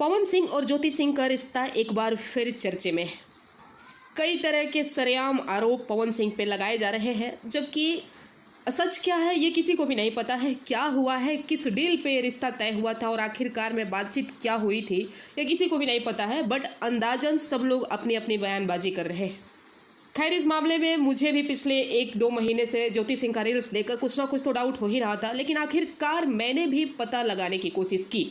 पवन सिंह और ज्योति सिंह का रिश्ता एक बार फिर चर्चे में है। कई तरह के सरेआम आरोप पवन सिंह पे लगाए जा रहे हैं, जबकि सच क्या है ये किसी को भी नहीं पता है। क्या हुआ है, किस डील पे ये रिश्ता तय हुआ था और आखिरकार में बातचीत क्या हुई थी, ये किसी को भी नहीं पता है। बट अंदाजन सब लोग अपनी अपनी बयानबाजी कर रहे हैं। खैर, इस मामले में मुझे भी पिछले 1-2 महीने से ज्योति सिंह का रील्स देखकर कुछ ना कुछ तो डाउट हो ही रहा था, लेकिन आखिरकार मैंने भी पता लगाने की कोशिश की,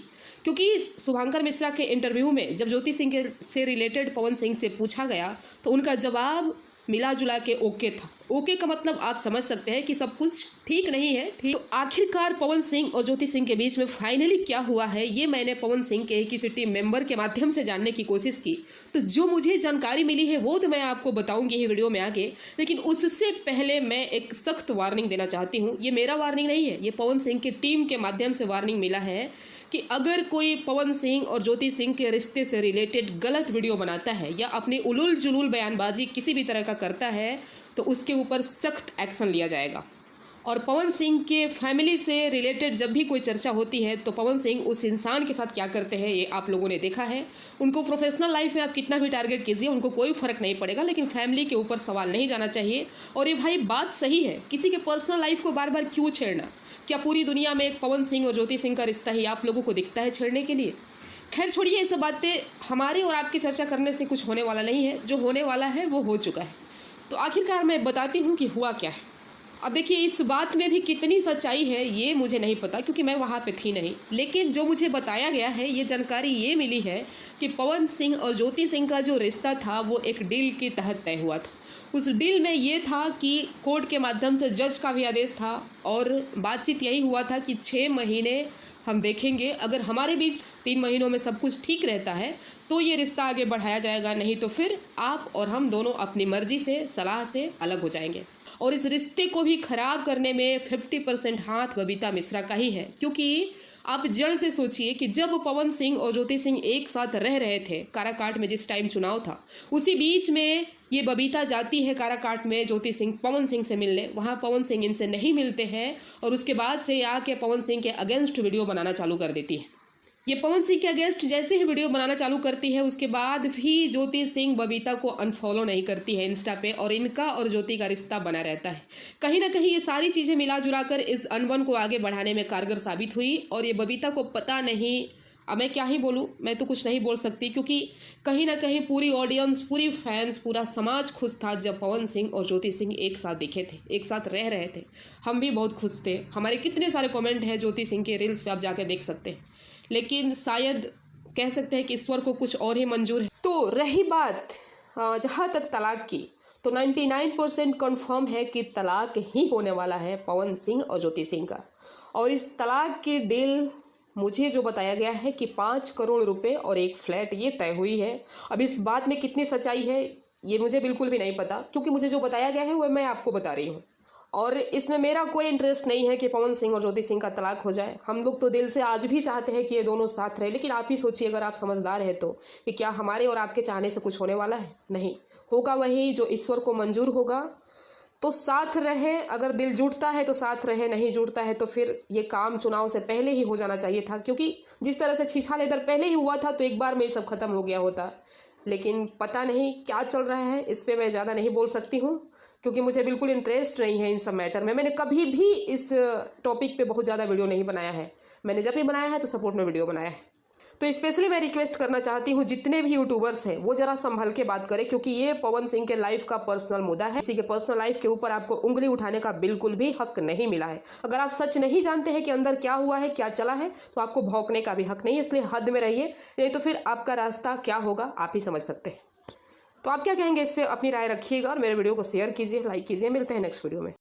क्योंकि शुभंकर मिश्रा के इंटरव्यू में जब ज्योति सिंह से रिलेटेड पवन सिंह से पूछा गया तो उनका जवाब मिला जुला के ओके था। ओके का मतलब आप समझ सकते हैं कि सब कुछ ठीक नहीं है। ठीक, तो आखिरकार पवन सिंह और ज्योति सिंह के बीच में फाइनली क्या हुआ है, ये मैंने पवन सिंह के किसी टीम मेंबर के माध्यम से जानने की कोशिश की। तो जो मुझे जानकारी मिली है वो तो मैं आपको बताऊंगी ही वीडियो में आगे, लेकिन उससे पहले मैं एक सख्त वार्निंग देना चाहती हूँ। ये मेरा वार्निंग नहीं है, ये पवन सिंह की टीम के माध्यम से वार्निंग मिला है कि अगर कोई पवन सिंह और ज्योति सिंह के रिश्ते से रिलेटेड गलत वीडियो बनाता है या अपनी उलूल जुलूल बयानबाजी किसी भी तरह का करता है तो उसके ऊपर सख्त एक्शन लिया जाएगा। और पवन सिंह के फैमिली से रिलेटेड जब भी कोई चर्चा होती है तो पवन सिंह उस इंसान के साथ क्या करते हैं ये आप लोगों ने देखा है। उनको प्रोफेशनल लाइफ में आप कितना भी टारगेट कीजिए, उनको कोई फ़र्क नहीं पड़ेगा, लेकिन फैमिली के ऊपर सवाल नहीं जाना चाहिए। और ये भाई बात सही है, किसी के पर्सनल लाइफ को बार बार क्यों छेड़ना? क्या पूरी दुनिया में एक पवन सिंह और ज्योति सिंह का रिश्ता ही आप लोगों को दिखता है छेड़ने के लिए? खैर छोड़िए, ये सब बातें हमारे और आपकी चर्चा करने से कुछ होने वाला नहीं है। जो होने वाला है वो हो चुका है। तो आखिरकार मैं बताती हूँ कि हुआ क्या है। अब देखिए, इस बात में भी कितनी सच्चाई है ये मुझे नहीं पता, क्योंकि मैं वहाँ पे थी नहीं, लेकिन जो मुझे बताया गया है, ये जानकारी ये मिली है कि पवन सिंह और ज्योति सिंह का जो रिश्ता था वो एक डील के तहत तय हुआ था। उस डील में ये था कि कोर्ट के माध्यम से जज का भी आदेश था और बातचीत यही हुआ था कि 6 महीने हम देखेंगे, अगर हमारे बीच 3 महीनों में सब कुछ ठीक रहता है तो ये रिश्ता आगे बढ़ाया जाएगा, नहीं तो फिर आप और हम दोनों अपनी मर्जी से सलाह से अलग हो जाएंगे। और इस रिश्ते को भी ख़राब करने में 50% हाथ बबीता मिश्रा का ही है, क्योंकि आप जड़ से सोचिए कि जब पवन सिंह और ज्योति सिंह एक साथ रह रहे थे काराकाट में, जिस टाइम चुनाव था, उसी बीच में ये बबीता जाती है काराकाट में ज्योति सिंह पवन सिंह से मिलने। वहाँ पवन सिंह इनसे नहीं मिलते हैं और उसके बाद से आके पवन सिंह के अगेंस्ट वीडियो बनाना चालू कर देती है। ये पवन सिंह के अगेंस्ट जैसे ही वीडियो बनाना चालू करती है, उसके बाद भी ज्योति सिंह बबीता को अनफॉलो नहीं करती है इंस्टा पे, और इनका और ज्योति का रिश्ता बना रहता है। कहीं ना कहीं ये सारी चीज़ें मिला जुला कर इस अनबन को आगे बढ़ाने में कारगर साबित हुई। और ये बबीता को पता नहीं, अब मैं क्या ही बोलूँ, मैं तो कुछ नहीं बोल सकती, क्योंकि कहीं ना कहीं पूरी ऑडियंस, पूरी फैंस, पूरा समाज खुश था जब पवन सिंह और ज्योति सिंह एक साथ दिखे थे, एक साथ रह रहे थे। हम भी बहुत खुश थे। हमारे कितने सारे कमेंट हैं ज्योति सिंह के रील्स पे, आप जाके देख सकते हैं। लेकिन शायद कह सकते हैं कि ईश्वर को कुछ और ही मंजूर है। तो रही बात जहाँ तक तलाक की, तो 99% कन्फर्म है कि तलाक ही होने वाला है पवन सिंह और ज्योति सिंह का। और इस तलाक की डील मुझे जो बताया गया है कि 5 करोड़ रुपए और एक फ्लैट, ये तय हुई है। अब इस बात में कितनी सच्चाई है ये मुझे बिल्कुल भी नहीं पता, क्योंकि मुझे जो बताया गया है वो मैं आपको बता रही हूँ। और इसमें मेरा कोई इंटरेस्ट नहीं है कि पवन सिंह और ज्योति सिंह का तलाक हो जाए। हम लोग तो दिल से आज भी चाहते हैं कि ये दोनों साथ रहे, लेकिन आप ही सोचिए, अगर आप समझदार हैं तो, कि क्या हमारे और आपके चाहने से कुछ होने वाला है? नहीं होगा, वही जो ईश्वर को मंजूर होगा तो साथ रहे। अगर दिल जुटता है तो साथ रहे, नहीं जुटता है तो फिर ये काम चुनाव से पहले ही हो जाना चाहिए था, क्योंकि जिस तरह से छीछा लेदर पहले ही हुआ था तो एक बार में ये सब खत्म हो गया होता। लेकिन पता नहीं क्या चल रहा है, इस पर मैं ज़्यादा नहीं बोल सकती हूँ, क्योंकि मुझे बिल्कुल इंटरेस्ट नहीं है इन सब मैटर में। मैंने कभी भी इस टॉपिक पे बहुत ज़्यादा वीडियो नहीं बनाया है। मैंने जब भी बनाया है तो सपोर्ट में वीडियो बनाया है। तो स्पेशली मैं रिक्वेस्ट करना चाहती हूँ, जितने भी यूट्यूबर्स हैं वो ज़रा संभल के बात करें, क्योंकि ये पवन सिंह के लाइफ का पर्सनल मुद्दा है। किसी के पर्सनल लाइफ के ऊपर आपको उंगली उठाने का बिल्कुल भी हक नहीं मिला है। अगर आप सच नहीं जानते हैं कि अंदर क्या हुआ है, क्या चला है, तो आपको भौंकने का भी हक नहीं है। इसलिए हद में रहिए, नहीं तो फिर आपका रास्ता क्या होगा आप ही समझ सकते हैं। तो आप क्या कहेंगे इस पर अपनी राय रखिएगा और मेरे वीडियो को शेयर कीजिए, लाइक कीजिए। मिलते हैं नेक्स्ट वीडियो में।